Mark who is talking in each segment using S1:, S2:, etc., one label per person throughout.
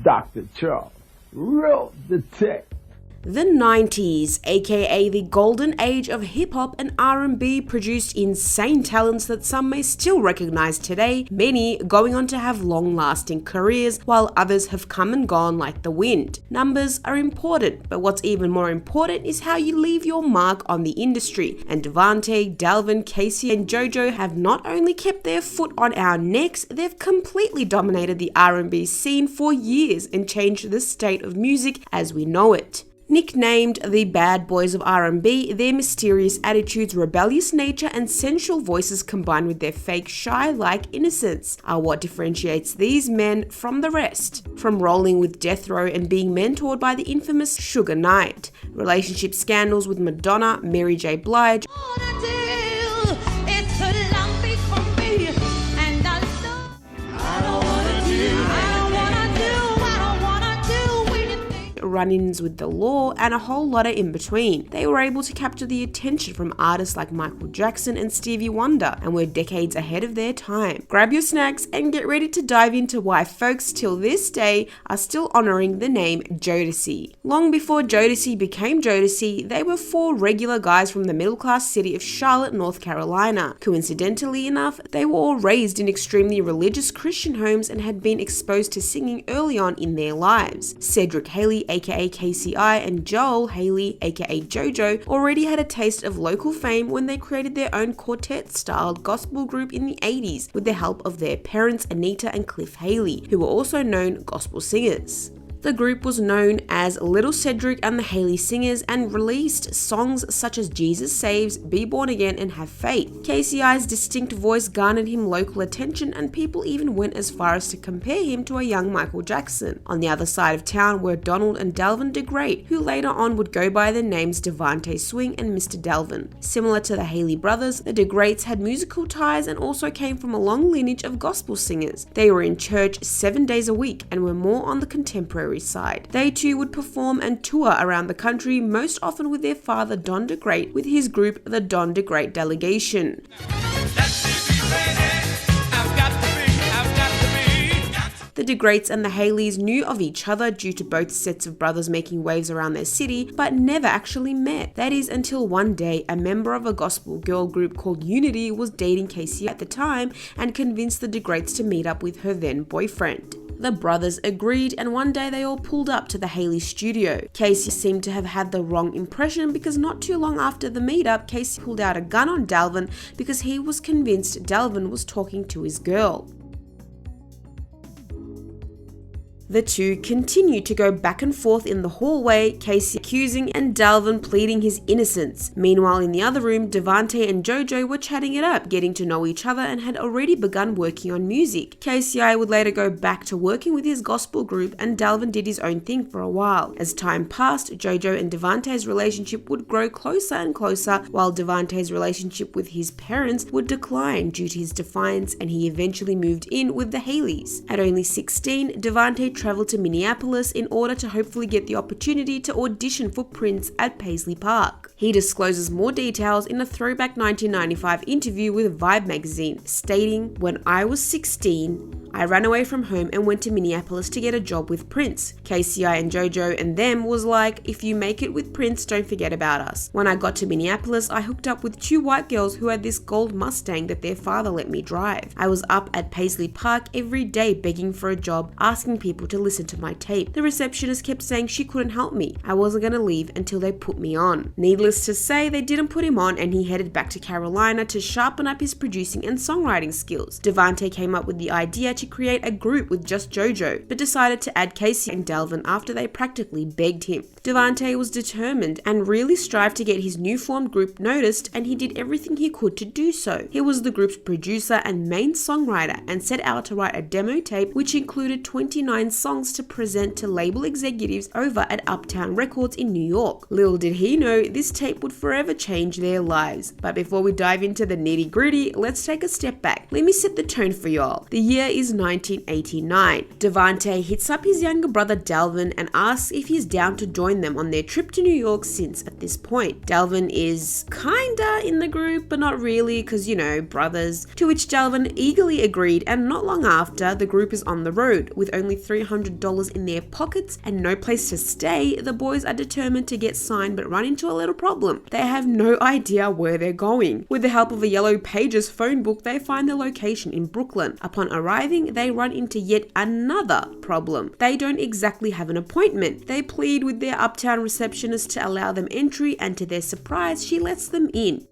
S1: Dr. Charles, real detective.
S2: The 90s, aka the golden age of hip-hop and R&B, produced insane talents that some may still recognize today, many going on to have long-lasting careers, while others have come and gone like the wind. Numbers are important, but what's even more important is how you leave your mark on the industry, and DeVante, Dalvin, Casey, and JoJo have not only kept their foot on our necks, they've completely dominated the R&B scene for years and changed the state of music as we know it. Nicknamed the bad boys of R&B, their mysterious attitudes, rebellious nature, and sensual voices combined with their fake shy-like innocence are what differentiates these men from the rest. From rolling with Death Row and being mentored by the infamous Suge Knight, relationship scandals with Madonna, Mary J. Blige, run-ins with the law, and a whole lot of in between. They were able to capture the attention from artists like Michael Jackson and Stevie Wonder and were decades ahead of their time. Grab your snacks and get ready to dive into why folks till this day are still honoring the name Jodeci. Long before Jodeci became Jodeci, they were four regular guys from the middle-class city of Charlotte, North Carolina. Coincidentally enough, they were all raised in extremely religious Christian homes and had been exposed to singing early on in their lives. Cedric Haley, aka KCI, and Joel Haley, aka JoJo, already had a taste of local fame when they created their own quartet-styled gospel group in the 80s with the help of their parents Anita and Cliff Haley, who were also known gospel singers. The group was known as Little Cedric and the Haley Singers and released songs such as Jesus Saves, Be Born Again, and Have Faith. KCI's distinct voice garnered him local attention, and people even went as far as to compare him to a young Michael Jackson. On the other side of town were Donald and Dalvin DeVante, who later on would go by the names DeVante Swing and Mr. Dalvin. Similar to the Haley brothers, the DeVantes had musical ties and also came from a long lineage of gospel singers. They were in church 7 days a week and were more on the contemporary side. They too would perform and tour around the country, most often with their father Don DeGreat, with his group the Don DeGreat Delegation. The DeGreats and the Haleys knew of each other due to both sets of brothers making waves around their city, but never actually met. That is until one day a member of a gospel girl group called Unity was dating Casey at the time and convinced the DeGreats to meet up with her then boyfriend. The brothers agreed, and one day they all pulled up to the Haley studio. Casey seemed to have had the wrong impression because not too long after the meetup, Casey pulled out a gun on Dalvin because he was convinced Dalvin was talking to his girl. The two continued to go back and forth in the hallway, Casey accusing and Dalvin pleading his innocence. Meanwhile, in the other room, DeVante and JoJo were chatting it up, getting to know each other, and had already begun working on music. KCI would later go back to working with his gospel group, and Dalvin did his own thing for a while. As time passed, JoJo and DeVante's relationship would grow closer and closer, while DeVante's relationship with his parents would decline due to his defiance, and he eventually moved in with the Haleys. At only 16, DeVante traveled to Minneapolis in order to hopefully get the opportunity to audition for Prince at Paisley Park. He discloses more details in a throwback 1995 interview with Vibe magazine, stating, "When I was 16, I ran away from home and went to Minneapolis to get a job with Prince. KCI and JoJo and them was like, if you make it with Prince, don't forget about us. When I got to Minneapolis, I hooked up with two white girls who had this gold Mustang that their father let me drive. I was up at Paisley Park every day begging for a job, asking people to listen to my tape. The receptionist kept saying she couldn't help me. I wasn't going to leave until they put me on." Needless to say, they didn't put him on, and he headed back to Carolina to sharpen up his producing and songwriting skills. DeVante came up with the idea to create a group with just JoJo, but decided to add Casey and Dalvin after they practically begged him. DeVante was determined and really strived to get his new formed group noticed, and he did everything he could to do so. He was the group's producer and main songwriter and set out to write a demo tape which included 29 songs to present to label executives over at Uptown Records in New York. Little did he know this tape would forever change their lives. But before we dive into the nitty gritty, let's take a step back. Let me set the tone for y'all. The year is 1989. DeVante hits up his younger brother Dalvin and asks if he's down to join them on their trip to New York, since at this point Dalvin is kinda in the group but not really because, you know, brothers. To which Dalvin eagerly agreed, and not long after, the group is on the road with only 300 $1,500 in their pockets and no place to stay, the boys are determined to get signed but run into a little problem. They have no idea where they're going. With the help of a Yellow Pages phone book, they find the location in Brooklyn. Upon arriving, they run into yet another problem. They don't exactly have an appointment. They plead with their Uptown receptionist to allow them entry, and to their surprise, she lets them in.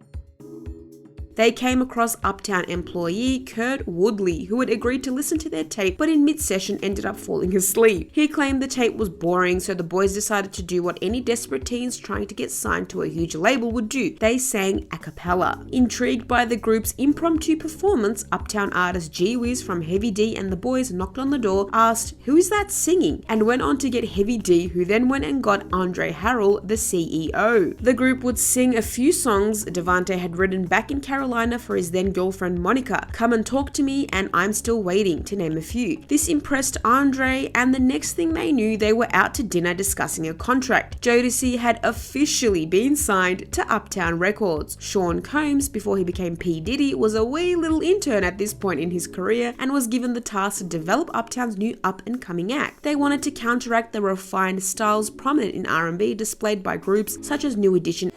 S2: They came across Uptown employee Kurt Woodley, who had agreed to listen to their tape but in mid-session ended up falling asleep. He claimed the tape was boring, so the boys decided to do what any desperate teens trying to get signed to a huge label would do. They sang a cappella. Intrigued by the group's impromptu performance, Uptown artist G Wiz from Heavy D and the boys knocked on the door, asked, "Who is that singing?" and went on to get Heavy D, who then went and got Andre Harrell, the CEO. The group would sing a few songs DeVante had written back in Carolina for his then girlfriend Monica, Come and Talk to Me and I'm Still Waiting, to name a few. This impressed Andre, and the next thing they knew, they were out to dinner discussing a contract. Jodeci had officially been signed to Uptown Records. Sean Combs, before he became P. Diddy, was a wee little intern at this point in his career and was given the task to develop Uptown's new up-and-coming act. They wanted to counteract the refined styles prominent in R&B displayed by groups such as New Edition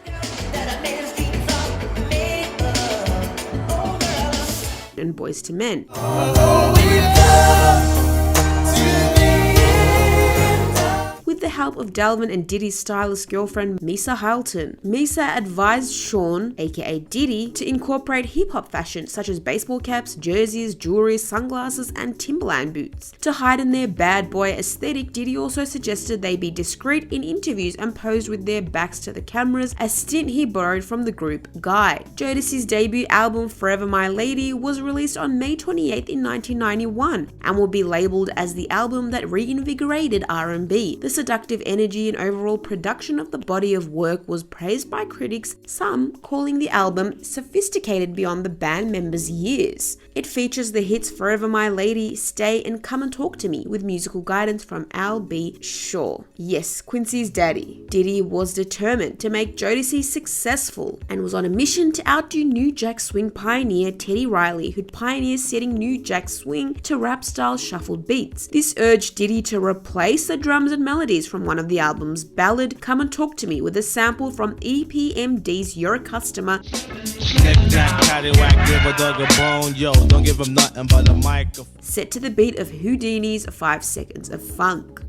S2: and Boys to Men. With the help of Dalvin and Diddy's stylist girlfriend Misa Halton, Misa advised Sean, aka Diddy, to incorporate hip-hop fashion such as baseball caps, jerseys, jewelry, sunglasses, and Timberland boots. To heighten their bad boy aesthetic, Diddy also suggested they be discreet in interviews and posed with their backs to the cameras, a stint he borrowed from the group Guy. Jodeci's debut album Forever My Lady was released on May 28th in 1991 and will be labeled as the album that reinvigorated R&B. The seductive energy and overall production of the body of work was praised by critics, some calling the album sophisticated beyond the band members' years. It features the hits Forever My Lady, Stay, and Come and Talk to Me, with musical guidance from Al B. Shaw. Yes, Quincy's daddy. Diddy was determined to make Jodeci successful and was on a mission to outdo New Jack Swing pioneer Teddy Riley, who'd pioneered setting New Jack Swing to rap-style shuffled beats. This urged Diddy to replace the drums and melodies from one of the album's ballad, Come and Talk to Me, with a sample from EPMD's You're a Customer,
S3: don't give him nothing but a microphone,
S2: set to the beat of Houdini's 5 Seconds of Funk.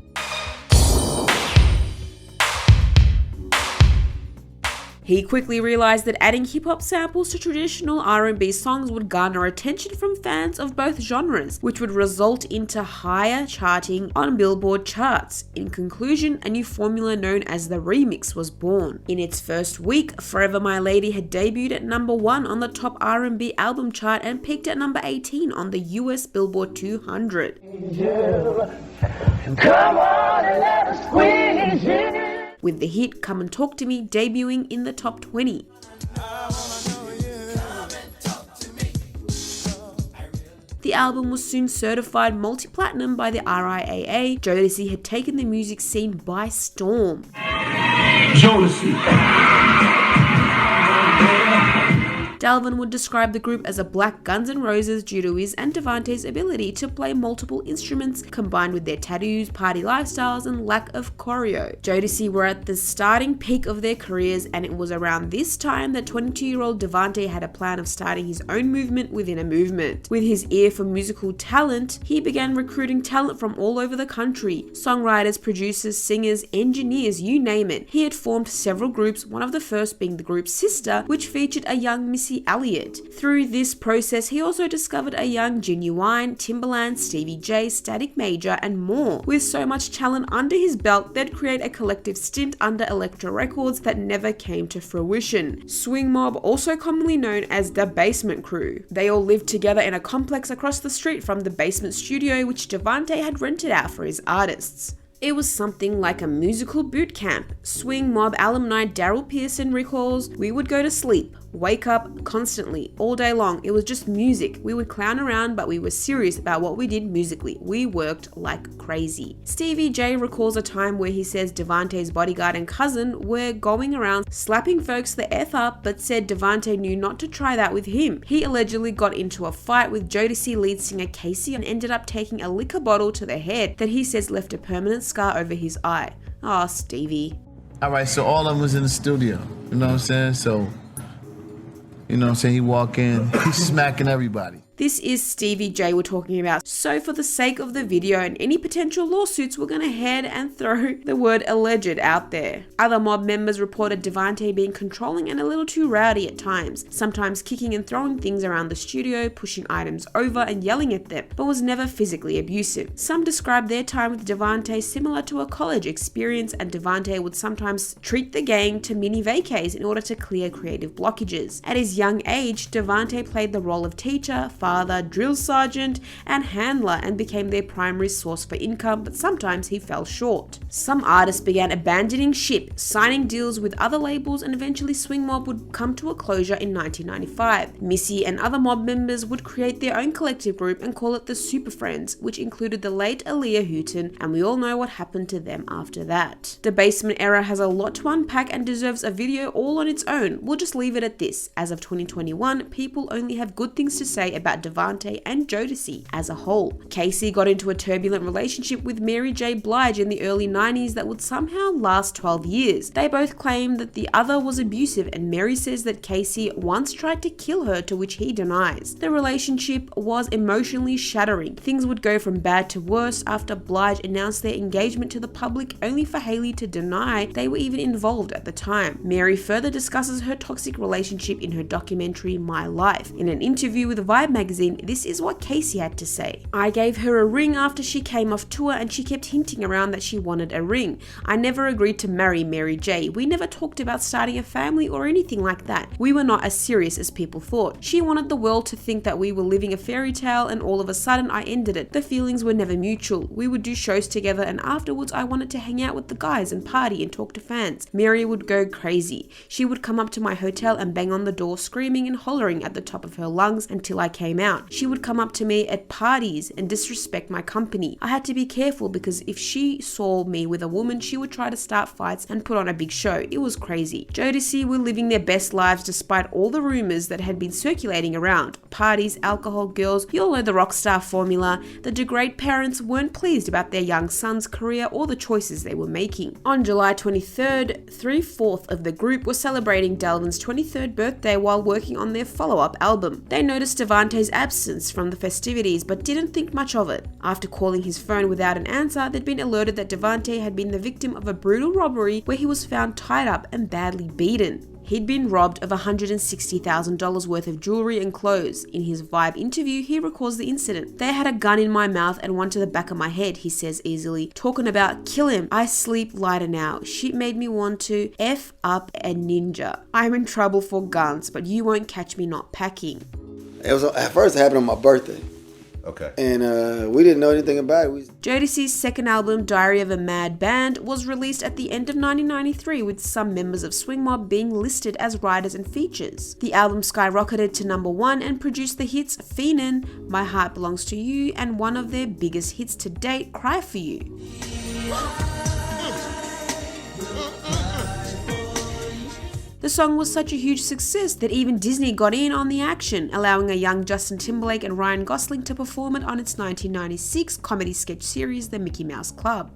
S2: He quickly realized that adding hip-hop samples to traditional R&B songs would garner attention from fans of both genres, which would result into higher charting on Billboard charts. In conclusion, a new formula known as the remix was born. In its first week, Forever My Lady had debuted at number 1 on the top R&B album chart and peaked at number 18 on the US Billboard 200.
S1: Come on and let us squeeze you.
S2: With the hit Come and Talk to Me debuting in the top 20. The album was soon certified multi-platinum by the RIAA. Jodeci had taken the music scene by storm.
S1: Jodeci.
S2: Dalvin would describe the group as a black Guns N' Roses due to his and DeVante's ability to play multiple instruments combined with their tattoos, party lifestyles, and lack of choreo. Jodeci were at the starting peak of their careers, and it was around this time that 22-year-old DeVante had a plan of starting his own movement within a movement. With his ear for musical talent, he began recruiting talent from all over the country. Songwriters, producers, singers, engineers, you name it. He had formed several groups, one of the first being the group Sister, which featured a young Missy Elliott. Through this process, he also discovered a young Genuine, Timberland, Stevie J, Static Major, and more. With so much talent under his belt, they'd create a collective stint under Elektra Records that never came to fruition. Swing Mob, also commonly known as the Bassment Crew. They all lived together in a complex across the street from the Bassment studio, which DeVante had rented out for his artists. It was something like a musical boot camp. Swing Mob alumni Daryl Pearson recalls, "We would go to sleep, wake up constantly, all day long. It was just music. We would clown around, but we were serious about what we did musically. We worked like crazy." Stevie J recalls a time where he says DeVante's bodyguard and cousin were going around slapping folks the F up, but said DeVante knew not to try that with him. He allegedly got into a fight with Jodeci lead singer Casey and ended up taking a liquor bottle to the head that he says left a permanent scar over his eye. Aw, Stevie.
S4: All right, so all of them was in the studio. You know what I'm saying? So, you know what I'm saying? He walk in, he's smacking everybody.
S2: This is Stevie J we're talking about. So for the sake of the video and any potential lawsuits, we're gonna head and throw the word alleged out there. Other mob members reported DeVante being controlling and a little too rowdy at times, sometimes kicking and throwing things around the studio, pushing items over and yelling at them, but was never physically abusive. Some described their time with DeVante similar to a college experience, and DeVante would sometimes treat the gang to mini vacays in order to clear creative blockages. At his young age, DeVante played the role of teacher, father, drill sergeant, and handler and became their primary source for income, but sometimes he fell short. Some artists began abandoning ship, signing deals with other labels, and eventually Swing Mob would come to a closure in 1995. Missy and other mob members would create their own collective group and call it the Super Friends, which included the late Aaliyah Hooton, and we all know what happened to them after that. The Bassment era has a lot to unpack and deserves a video all on its own. We'll just leave it at this. As of 2021, people only have good things to say about DeVante and Jodeci as a whole. Casey got into a turbulent relationship with Mary J. Blige in the early 90s that would somehow last 12 years. They both claim that the other was abusive, and Mary says that Casey once tried to kill her, to which he denies. The relationship was emotionally shattering. Things would go from bad to worse after Blige announced their engagement to the public, only for Hailey to deny they were even involved at the time. Mary further discusses her toxic relationship in her documentary My Life. In an interview with Vibe magazine, this is what Casey had to say. "I gave her a ring after she came off tour and she kept hinting around that she wanted a ring. I never agreed to marry Mary J. We never talked about starting a family or anything like that. We were not as serious as people thought. She wanted the world to think that we were living a fairy tale, and all of a sudden I ended it. The feelings were never mutual. We would do shows together, and afterwards I wanted to hang out with the guys and party and talk to fans. Mary would go crazy. She would come up to my hotel and bang on the door screaming and hollering at the top of her lungs until I came out. She would come up to me at parties and disrespect my company. I had to be careful because if she saw me with a woman, she would try to start fights and put on a big show. It was crazy." Jodeci were living their best lives despite all the rumors that had been circulating around. Parties, alcohol, girls, you all know the rock star formula. The DeGrade parents weren't pleased about their young son's career or the choices they were making. On July 23rd, 3/4 of the group were celebrating Dalvin's 23rd birthday while working on their follow-up album. They noticed DeVante's absence from the festivities but didn't think much of it. After calling his phone without an answer, they'd been alerted that DeVante had been the victim of a brutal robbery where he was found tied up and badly beaten. He'd been robbed of $160,000 worth of jewelry and clothes. In his Vibe interview, he recalls the incident. "They had a gun in my mouth and one to the back of my head," he says easily. "Talking about kill him. I sleep lighter now. Shit made me want to F up a ninja. I'm in trouble for guns, but you won't catch me not packing."
S5: It was at first it happened on my birthday.
S6: Okay.
S5: And we didn't know anything about it.
S2: Jodeci's second album, Diary of a Mad Band, was released at the end of 1993 with some members of Swing Mob being listed as writers and features. The album skyrocketed to #1 and produced the hits Fiendin', My Heart Belongs to You, and one of their biggest hits to date, Cry For You. The song was such a huge success that even Disney got in on the action, allowing a young Justin Timberlake and Ryan Gosling to perform it on its 1996 comedy sketch series, The Mickey Mouse Club.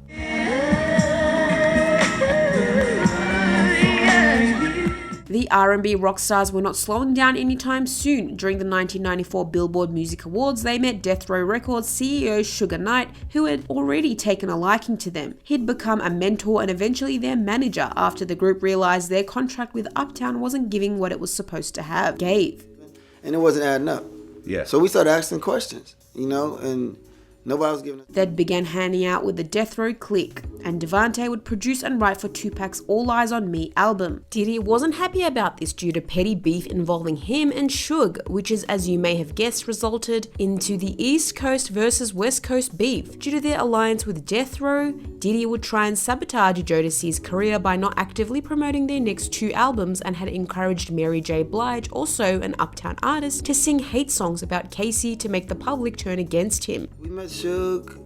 S2: The R&B rock stars were not slowing down anytime soon. During the 1994 Billboard Music Awards, they met Death Row Records CEO Suge Knight, who had already taken a liking to them. He'd become a mentor and eventually their manager after the group realized their contract with Uptown wasn't giving what it was supposed to have.
S5: And it wasn't adding up.
S6: Yeah.
S5: So we started asking questions, and nobody was giving us.
S2: That began hanging out with the Death Row clique. and DeVante would produce and write for Tupac's All Eyes on Me album. Diddy wasn't happy about this due to petty beef involving him and Suge, which is, as you may have guessed, resulted into the East Coast versus West Coast beef. Due to their alliance with Death Row, Diddy would try and sabotage Jodeci's career by not actively promoting their next 2 albums and had encouraged Mary J. Blige, also an Uptown artist, to sing hate songs about Casey to make the public turn against him.
S5: We met Suge,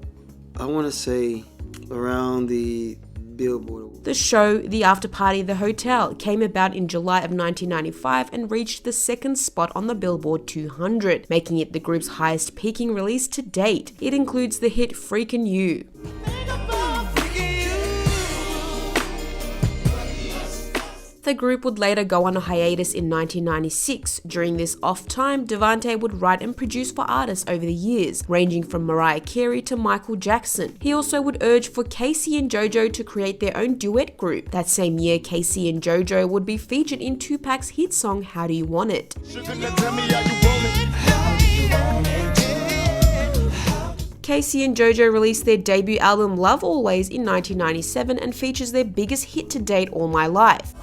S5: I want to say, around the Billboard.
S2: The show, The After Party, The Hotel, came about in July of 1995 and reached the 2nd spot on the Billboard 200, making it the group's highest peaking release to date. It includes the hit Freakin' You. The group would later go on a hiatus in 1996. During this off time, DeVante would write and produce for artists over the years, ranging from Mariah Carey to Michael Jackson. He also would urge for Casey and JoJo to create their own duet group. That same year, Casey and JoJo would be featured in Tupac's hit song How Do You Want It? Casey and JoJo released their debut album Love Always in 1997 and features their biggest hit to date, All My Life.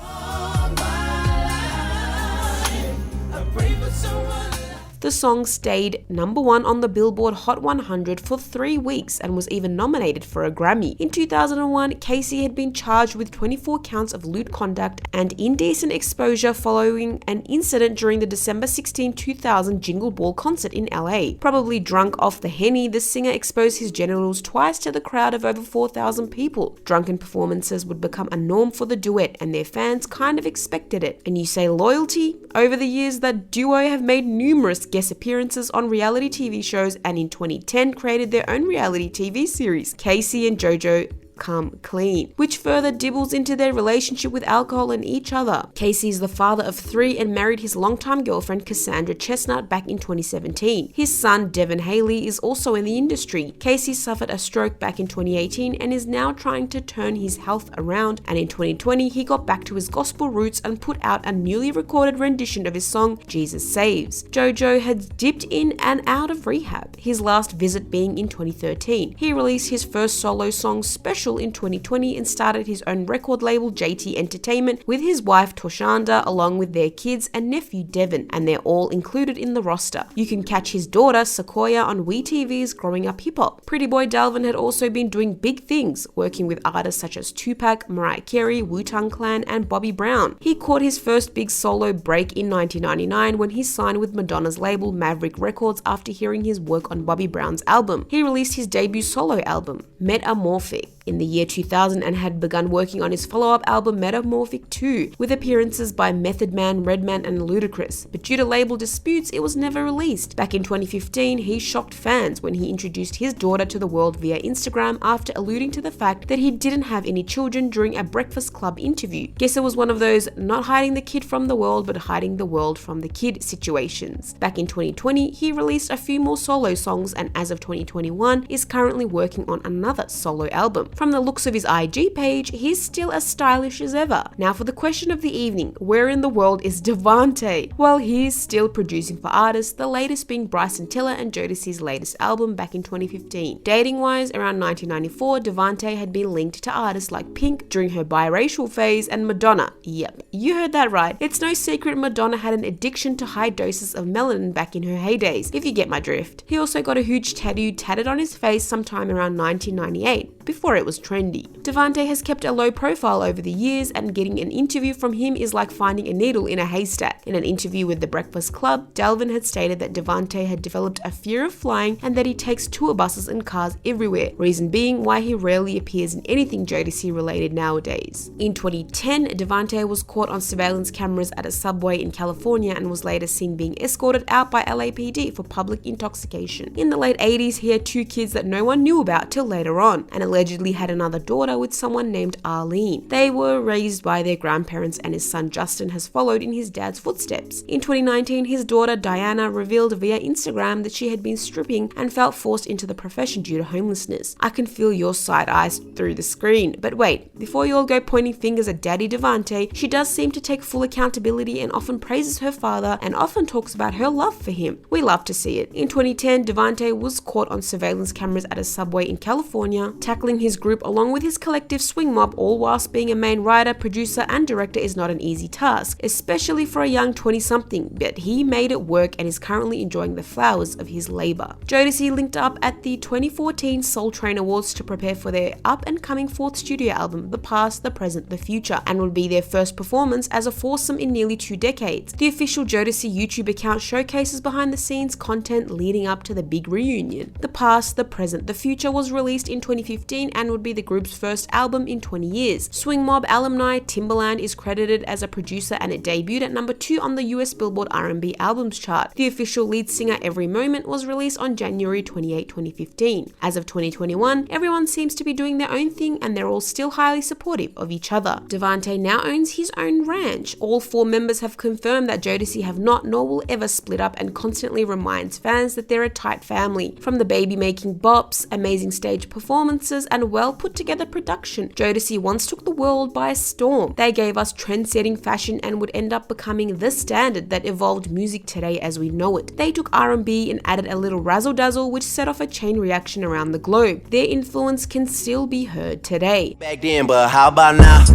S2: The song stayed #1 on the Billboard Hot 100 for 3 weeks and was even nominated for a Grammy. In 2001, Casey had been charged with 24 counts of lewd conduct and indecent exposure following an incident during the December 16, 2000 Jingle Ball concert in LA. Probably drunk off the Henny, the singer exposed his genitals twice to the crowd of over 4,000 people. Drunken performances would become a norm for the duet, and their fans kind of expected it. And you say loyalty? Over the years, that duo have made numerous guest appearances on reality TV shows and in 2010 created their own reality TV series, Casey and JoJo Come Clean, which further dibbles into their relationship with alcohol and each other. Casey is the father of 3 and married his longtime girlfriend Cassandra Chestnut back in 2017. His son Devin Haley is also in the industry. Casey suffered a stroke back in 2018 and is now trying to turn his health around, and in 2020 he got back to his gospel roots and put out a newly recorded rendition of his song Jesus Saves. JoJo had dipped in and out of rehab, his last visit being in 2013. He released his first solo song Special in 2020 and started his own record label JT Entertainment with his wife Toshanda along with their kids and nephew Devin, and they're all included in the roster. You can catch his daughter Sequoia on WeTV's Growing Up Hip Hop. Pretty boy Dalvin had also been doing big things, working with artists such as Tupac, Mariah Carey, Wu-Tang Clan and Bobby Brown. He caught his first big solo break in 1999 when he signed with Madonna's label Maverick Records after hearing his work on Bobby Brown's album. He released his debut solo album, Metamorphic, in the year 2000 and had begun working on his follow-up album Metamorphic 2 with appearances by Method Man, Redman and Ludacris, but due to label disputes it was never released. Back in 2015 he shocked fans when he introduced his daughter to the world via Instagram after alluding to the fact that he didn't have any children during a Breakfast Club interview. Guess it was one of those not hiding the kid from the world but hiding the world from the kid situations. Back in 2020 he released a few more solo songs and as of 2021 is currently working on another solo album. From the looks of his IG page, he's still as stylish as ever. Now for the question of the evening, where in the world is DeVante? Well, he's still producing for artists, the latest being Bryson Tiller and Jodeci's latest album back in 2015. Dating-wise, around 1994, DeVante had been linked to artists like Pink during her biracial phase and Madonna. Yep, you heard that right. It's no secret Madonna had an addiction to high doses of melanin back in her heydays, if you get my drift. He also got a huge tattoo tatted on his face sometime around 1998, before it was trendy. DeVante has kept a low profile over the years, and getting an interview from him is like finding a needle in a haystack. In an interview with The Breakfast Club, Dalvin had stated that DeVante had developed a fear of flying and that he takes tour buses and cars everywhere, reason being why he rarely appears in anything Jodeci related nowadays. In 2010, DeVante was caught on surveillance cameras at a subway in California and was later seen being escorted out by LAPD for public intoxication. In the late 80s, he had 2 kids that no one knew about till later on, and allegedly had another daughter with someone named Arlene. They were raised by their grandparents and his son Justin has followed in his dad's footsteps. In 2019, his daughter Diana revealed via Instagram that she had been stripping and felt forced into the profession due to homelessness. I can feel your side eyes through the screen. But wait, before you all go pointing fingers at Daddy DeVante, she does seem to take full accountability and often praises her father and often talks about her love for him. We love to see it. In 2010, DeVante was caught on surveillance cameras at a subway in California, tackling his group along with his collective swing mob, all whilst being a main writer, producer and director is not an easy task, especially for a young 20-something, but he made it work and is currently enjoying the flowers of his labor. Jodeci linked up at the 2014 Soul Train Awards to prepare for their up-and-coming fourth studio album, The Past, The Present, The Future, and would be their first performance as a foursome in nearly 2 decades. The official Jodeci YouTube account showcases behind-the-scenes content leading up to the big reunion. The Past, The Present, The Future was released in 2015 and would be the group's first album in 20 years. Swing Mob alumni Timbaland is credited as a producer and it debuted at number 2 on the US Billboard R&B albums chart. The official lead singer Every Moment was released on January 28, 2015. As of 2021, everyone seems to be doing their own thing and they're all still highly supportive of each other. DeVante now owns his own ranch. All 4 members have confirmed that Jodeci have not nor will ever split up and constantly reminds fans that they're a tight family. From the baby-making bops, amazing stage performances, and well put together production, Jodeci once took the world by storm. They gave us trend-setting fashion and would end up becoming the standard that evolved music today as we know it. They took R&B and added a little razzle-dazzle which set off a chain reaction around the globe. Their influence can still be heard today.
S6: Back then, but how about now?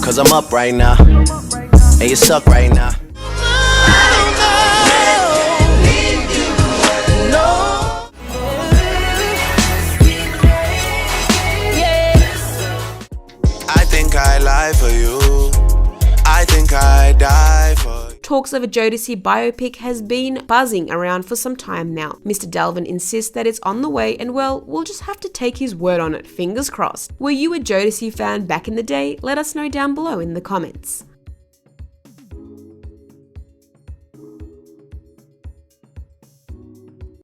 S6: Cause I'm up right now, and you suck right now. I think I lie for you. I think I die for you.
S2: Talks of a Jodeci biopic has been buzzing around for some time now. Mr. Dalvin insists that it's on the way and well, we'll just have to take his word on it, fingers crossed. Were you a Jodeci fan back in the day? Let us know down below in the comments.